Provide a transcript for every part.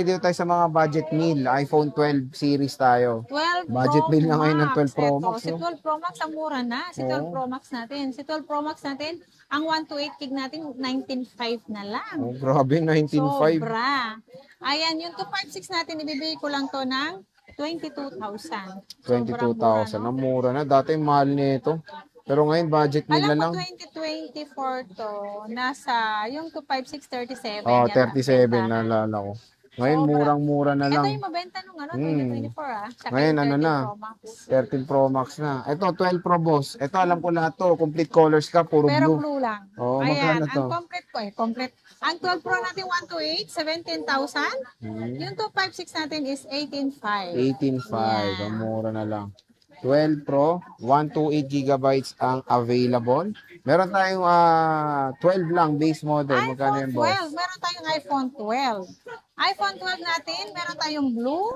Dito tayo sa mga budget meal. iPhone 12 series tayo. 12 Budget Pro meal na ngayon ng 12 Max. Pro Eto, Max, si no? 12 Pro Max ang mura na. Si 12 Oo. Pro Max natin. Si 12 Pro Max natin, ang 128 gig natin, 19.5 na lang. Oh, grabe, 19.5. Sobra. Ayan, yung 256 natin, ibibigay ko lang to ng 22,000. Sobrang mura, 22,000. no? Ang mura na. Dati mahal nito. Pero ngayon, budget meal Alam na mo, lang. 2024 to, nasa, yung 256, 37 Oh, yan. 37 bentahan. naalala ko. Ngayon, Sobra. murang-mura na Ito lang. yung mabenta nung ano, Hmm. 2024 Saka Ngayon, yung ano 13 na? Pro Max. 13 Pro Max na. Ito, 12 Pro Boss. Ito, alam ko lahat to. Complete colors ka, puro Pero blue. blue lang. Oh, Ayan, magkano to? ang complete ko complete. Ang 12 Pro natin 128, 17,000. Yung 256 natin is 18,500. 18.5. Ang Yan. mura na lang. 12 Pro, 128 gigabytes ang available. Meron tayong 12 lang base model. Magkano iPhone yung boss? 12, meron tayong iPhone 12. iPhone 12 natin, meron tayong blue,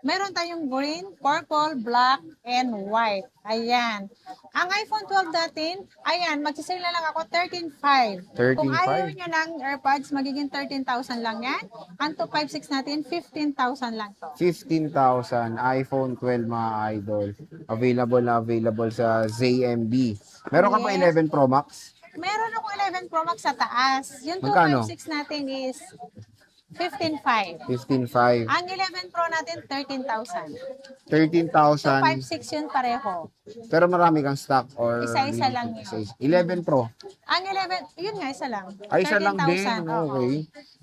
meron tayong green, purple, black, and white. Ayan. Ang iPhone 12 natin, ayan, magsisale na lang ako 13,500. Kung ayaw 13.5. nyo ng AirPods, magiging 13,000 lang yan. Ang 256 natin, 15,000 lang to. 15,000 iPhone 12 mga idol. Available na available sa ZMB. Meron ka pa Yes. 11 Pro Max? Meron ako 11 Pro Max sa taas. Yung Magkano? 256 natin is 15,500. 15.5. Ang 11 Pro natin, 13,000. 13,000. 256 yun pareho. Pero marami kang stock or Isa-isa lang yun. Isa-isa. 11 Pro. Ang 11, yun nga, isa lang. Ay, isa lang din. 13,000, oo. Okay.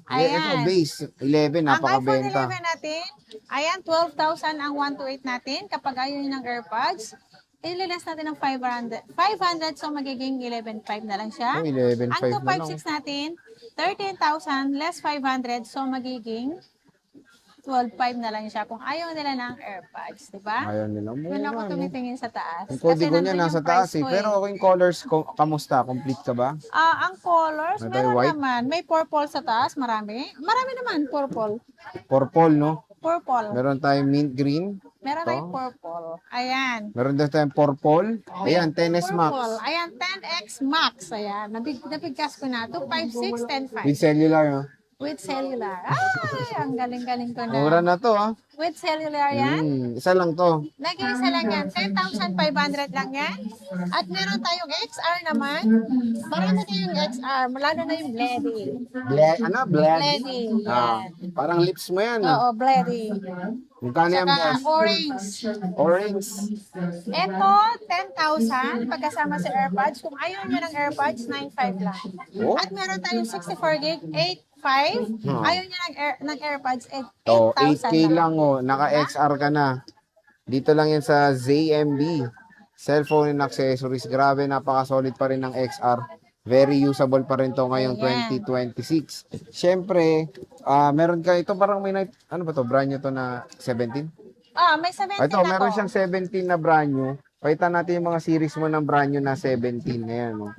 Ayan. Ito base 11 Ang iPhone napakabenta. 11 natin, ayan, 12,000 ang 128 natin. Kapag ayaw nyo ng AirPods, ililas natin ng 500. 500, so magiging 11,500 na lang siya. Oh, 11.5 Ang na lang. 256 natin, 13,000 less 500, so magiging 12,500 na lang siya kung ayaw nila ng AirPods, di ba? Ayaw nila. Doon ako Mura, no? tumitingin sa taas. Yung kodi ko niya nandun nasa yung taas price eh. ko Pero okay yung colors, kamusta? Complete ka ba? Ang colors, May meron white? naman. May purple sa taas, marami. Marami naman, purple. Purple, no? Purple. Meron tayong mint green. Meron Ito. tayong purple. Ayan. Meron din tayong purple. Ayan, 10S Max. Purple. Ayan, 10X Max. Ayan. Nabigkas ko na. 256, 10.5. With cellular, no? With cellular. Ay, ang galing-galing ko na. Mura na to, ha? With cellular yan. Isa lang to. Nag-iisa lang yan. 10,500 lang yan. At meron tayong XR naman. Marami tayong XR. Lalo na yung Bledy. Black. Bledy. Ah, Yan. parang lips mo yan, Oo, ah. Bledy. Magkano yan, Saka boss? orange. Orange. Ito, 10,000 pagkasama sa AirPods. Kung ayaw nyo ng AirPods, 9,500 lang. Oh. At meron tayong 64 gig, 8,500. Ayaw nyo ng AirPods, Oh, 8,000 8K lang, oh. Naka-XR ka na. Dito lang yan sa ZMB. Cellphone and accessories. Grabe, napaka-solid pa rin ng XR. Very usable pa rin to ngayong Ayan. 2026. Siyempre, meron ka ito parang may ano ba to? Brand new to na 17? May 17 Ito, ako. meron siyang 17 na brand new. Pakita natin yung mga series mo ng brand new na 17. Ayan, oh.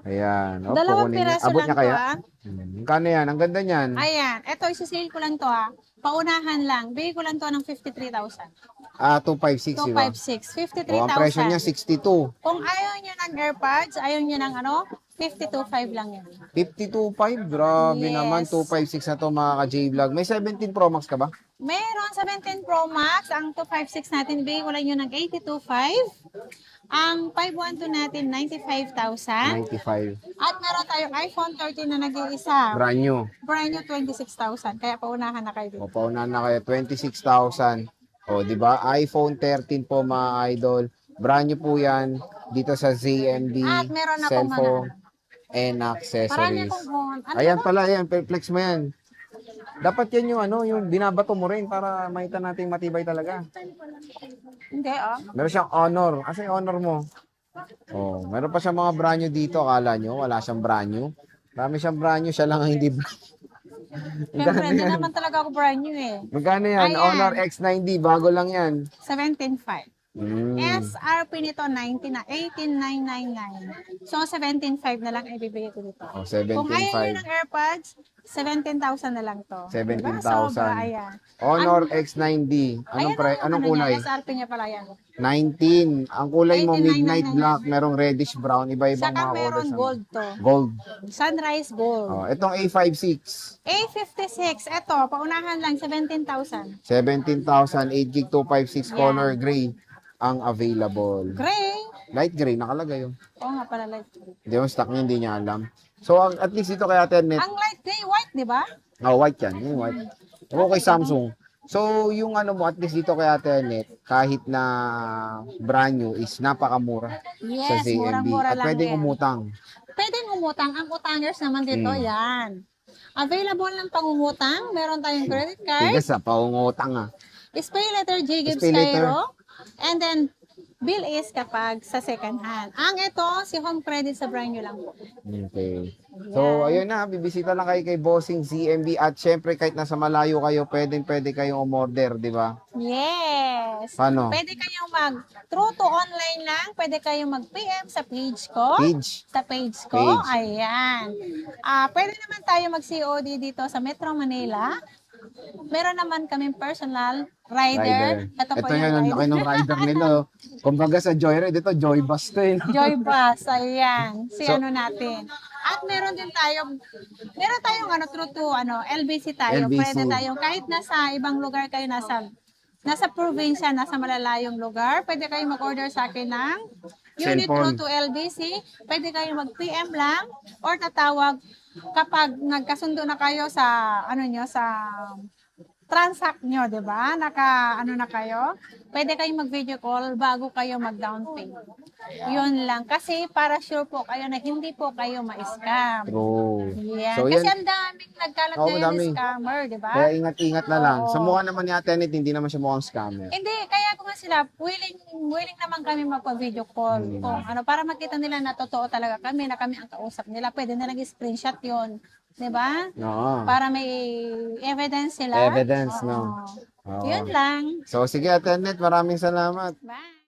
Ayan. Oh, Dalawang kukunin niya. piraso Abot lang niya to, kaya? Magkano yan? Ang ganda niyan. Ayan. Ito, isisale ko lang to, Paunahan lang. Bigay ko lang to ng 53,000. 256, di ba? 256. Oh, ang presyo niya 53,000. 62. Kung ayaw nyo ng AirPods, ayaw nyo ng 52,500 lang yan. 52.5, grabe Yes. naman. 256 na to mga ka-J-Vlog. May 17 Pro Max ka ba? Meron 17 Pro Max, ang 256 natin, bigay ko lang yun ng 82,500. Ang 512 natin, 95,000. 95. At meron tayong iPhone 13 na nag-iisa. Brand new. Brand new, 26,000. Kaya paunahan na kayo dito. O, paunahan na kayo. 26,000. O, di ba? iPhone 13 po mga idol. Brand new po yan. Dito sa ZMD. At meron akong Cellphone and Marami accessories. akong phone. Ayan pala, ayan. Flex mo yan. Dapat yan yung yung binabato mo rin para makita natin matibay talaga. Hindi, Meron siyang honor. Asa yung honor mo? Oh, meron pa siyang mga brand new dito. Akala nyo, wala siyang brand new. Marami siyang brand new, siya lang ang hindi brand new. Siyempre, hindi naman talaga ako brand new eh. Magkano yan? Ayan. Honor X90, bago lang yan. 17,500. Mm. SRP nito 18,999. So 17,500 na lang ibibigay ko dito. Oh, Kung ayaw nyo 17.5. ng AirPods, 17,000 na lang to. Diba? 17,000. Sobra, ayan. Honor X9D. Ayan Anong ano kulay? niya, SRP niya pala yan. 19. Ang kulay mo 18,999. midnight black, merong reddish brown, iba-ibang Saka mga colors. meron gold to. Gold. Sunrise gold. Oh, itong A56. A56, eto, paunahan lang, 17,000. 17,000, 8 gig 256 Yan. color gray ang available. Gray. Light gray nakalagay yun. Oo nga pala, light gray. Hindi yung stock niya, hindi niya alam. So at least ito kay Ate Net. Ang light gray, white, di ba? Oh, white yan. Yung white. Okay, Samsung. So, yung ano mo, at least dito kay Ate Net, kahit na brand new is napakamura sa Yes, ZMB. murang-mura At lang pwedeng yan. umutang. Pwedeng umutang. Ang utangers naman dito, yan. Available ng pangungutang. Meron tayong credit card. Tigas sa paungutang ah. Pay letter J Gibbs Pay letter. Cairo. And then, bill is kapag sa second hand. Ang ito, si home credit sa brand new lang po. Okay. So, ayun na, bibisita lang kayo kay Bossing ZMB at syempre kahit nasa malayo kayo, pwede kayong umorder, di ba? Yes. Paano? Pwede kayong true to online lang. Pwede kayong mag-PM sa page ko. Page. Sa page ko. Page. Ayan. Pwede naman tayo mag-COD dito sa Metro Manila. Meron naman kaming personal rider. Ito po Ito yung yan, ang laki rider. ng rider nila. Oh. Kumbaga sa Joyride, ito Joy Bus to eh. Joy Bus. Ayan. So- Ano natin. At meron tayong true to LBC tayo. LBC. Pwede tayong kahit nasa ibang lugar kayo, nasa probinsya, nasa malalayong lugar, pwede kayong mag-order sa akin ng unit Cellphone. true to LBC. Pwede kayong mag-PM lang or tatawag kapag nagkasundo na kayo sa sa transact nyo, di ba? Na kayo. Pwede kayong mag-video call bago kayo mag-down pay. Yun lang. Kasi para sure po kayo na hindi po kayo ma-scam. True. Yan. So, Kasi yan. ang daming nagkalat Oo, ngayon dami. ng scammer, di ba? Kaya ingat-ingat na lang. Oo. Sa mukha naman ni Ate Net, hindi naman siya mukhang scammer. Hindi, kaya ko nga sila, willing naman kami magpa-video call. Kung para makita nila na totoo talaga kami, na kami ang kausap nila. Pwede nilang i-screenshot yon, di ba? Oo. Para may evidence sila. Evidence, no? Oo. Oo. Yun lang. So, sige Ate Net, maraming salamat. Bye.